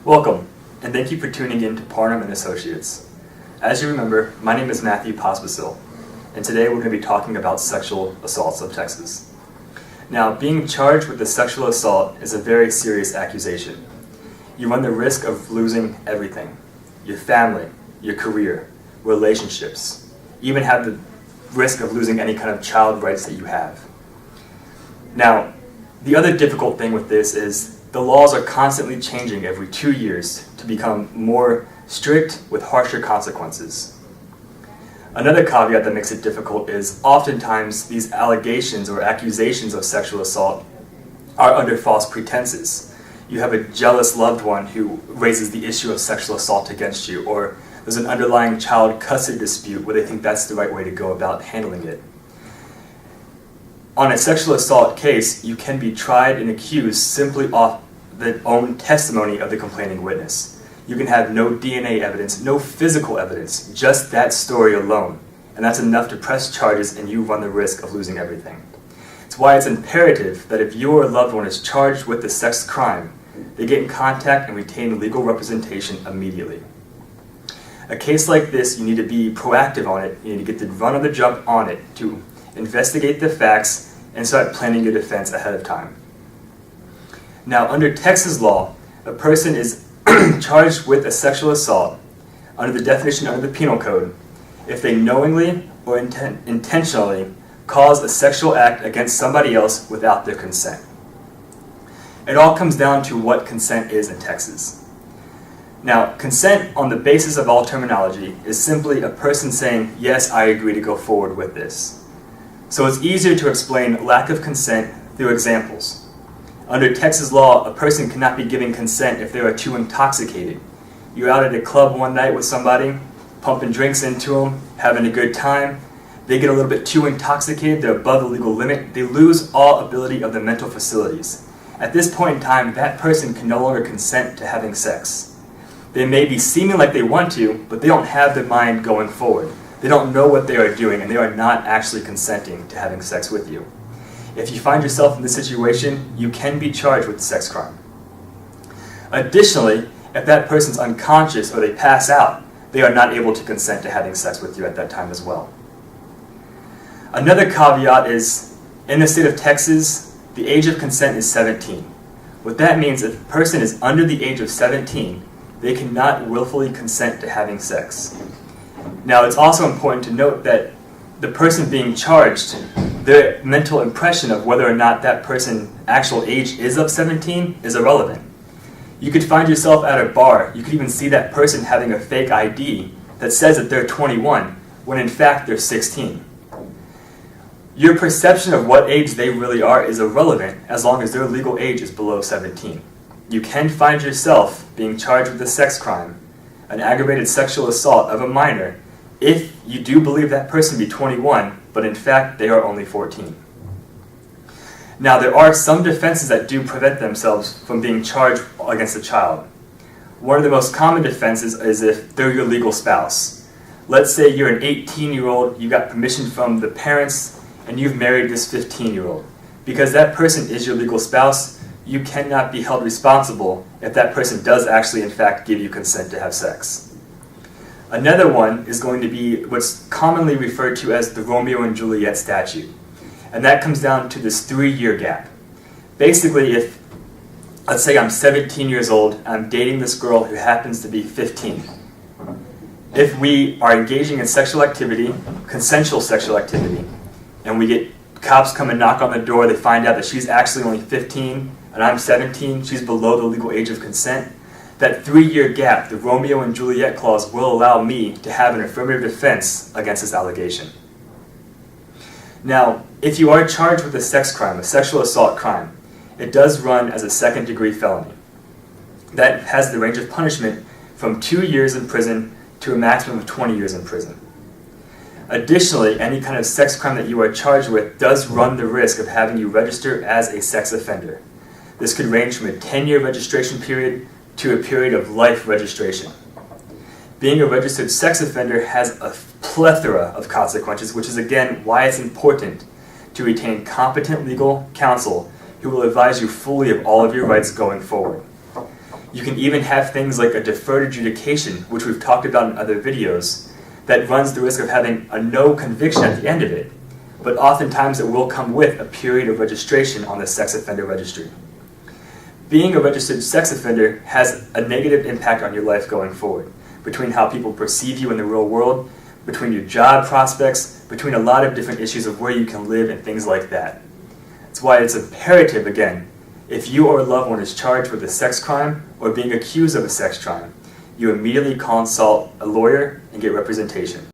Welcome, and thank you for tuning in to Parnham and Associates. As you remember, my name is Matthew Pospisil, and today we're going to be talking about sexual assaults of Texas. Now, being charged with a sexual assault is a very serious accusation. You run the risk of losing everything: your family, your career, relationships, even have the risk of losing any kind of child rights that you have. Now, the other difficult thing with this is the laws are constantly changing every 2 years to become more strict with harsher consequences. Another caveat that makes it difficult is oftentimes these allegations or accusations of sexual assault are under false pretenses. You have a jealous loved one who raises the issue of sexual assault against you, or there's an underlying child custody dispute where they think that's the right way to go about handling it. On a sexual assault case, you can be tried and accused simply off the own testimony of the complaining witness. You can have no DNA evidence, no physical evidence, just that story alone. And that's enough to press charges and you run the risk of losing everything. It's why it's imperative that if your loved one is charged with a sex crime, they get in contact and retain legal representation immediately. A case like this, you need to be proactive on it. You need to get the run of the jump on it to investigate the facts and start planning your defense ahead of time. Now, under Texas law, a person is charged with a sexual assault under the definition under the Penal Code if they knowingly or intentionally cause a sexual act against somebody else without their consent. It all comes down to what consent is in Texas. Now, consent on the basis of all terminology is simply a person saying, yes, I agree to go forward with this. So it's easier to explain lack of consent through examples. Under Texas law, a person cannot be giving consent if they are too intoxicated. You're out at a club one night with somebody, pumping drinks into them, having a good time. They get a little bit too intoxicated, they're above the legal limit, they lose all ability of the mental facilities. At this point in time, that person can no longer consent to having sex. They may be seeming like they want to, but they don't have their mind going forward. They don't know what they are doing, and they are not actually consenting to having sex with you. If you find yourself in this situation, you can be charged with a sex crime. Additionally, if that person's unconscious or they pass out, they are not able to consent to having sex with you at that time as well. Another caveat is, in the state of Texas, the age of consent is 17. What that means, if a person is under the age of 17, they cannot willfully consent to having sex. Now, it's also important to note that the person being charged, their mental impression of whether or not that person's actual age is of 17 is irrelevant. You could find yourself at a bar, you could even see that person having a fake ID that says that they're 21, when in fact they're 16. Your perception of what age they really are is irrelevant as long as their legal age is below 17. You can find yourself being charged with a sex crime, an aggravated sexual assault of a minor, if you do believe that person to be 21, but in fact they are only 14. Now, there are some defenses that do prevent themselves from being charged against a child. One of the most common defenses is if they're your legal spouse. Let's say you're an 18-year-old, you got permission from the parents, and you've married this 15-year-old. Because that person is your legal spouse, you cannot be held responsible if that person does actually in fact give you consent to have sex. Another one is going to be what's commonly referred to as the Romeo and Juliet statute. And that comes down to this 3-year gap. Basically, if, let's say I'm 17 years old, I'm dating this girl who happens to be 15. If we are engaging in sexual activity, consensual sexual activity, and we get cops come and knock on the door, they find out that she's actually only 15, and I'm 17, she's below the legal age of consent, that 3-year gap, the Romeo and Juliet clause, will allow me to have an affirmative defense against this allegation. Now, if you are charged with a sex crime, a sexual assault crime, it does run as a second-degree felony. That has the range of punishment from 2 years in prison to a maximum of 20 years in prison. Additionally, any kind of sex crime that you are charged with does run the risk of having you register as a sex offender. This could range from a 10-year registration period to a period of life registration. Being a registered sex offender has a plethora of consequences, which is again why it's important to retain competent legal counsel who will advise you fully of all of your rights going forward. You can even have things like a deferred adjudication, which we've talked about in other videos, that runs the risk of having a no conviction at the end of it, but oftentimes it will come with a period of registration on the sex offender registry. Being a registered sex offender has a negative impact on your life going forward, between how people perceive you in the real world, between your job prospects, between a lot of different issues of where you can live and things like that. That's why it's imperative, again, if you or a loved one is charged with a sex crime or being accused of a sex crime, you immediately consult a lawyer and get representation.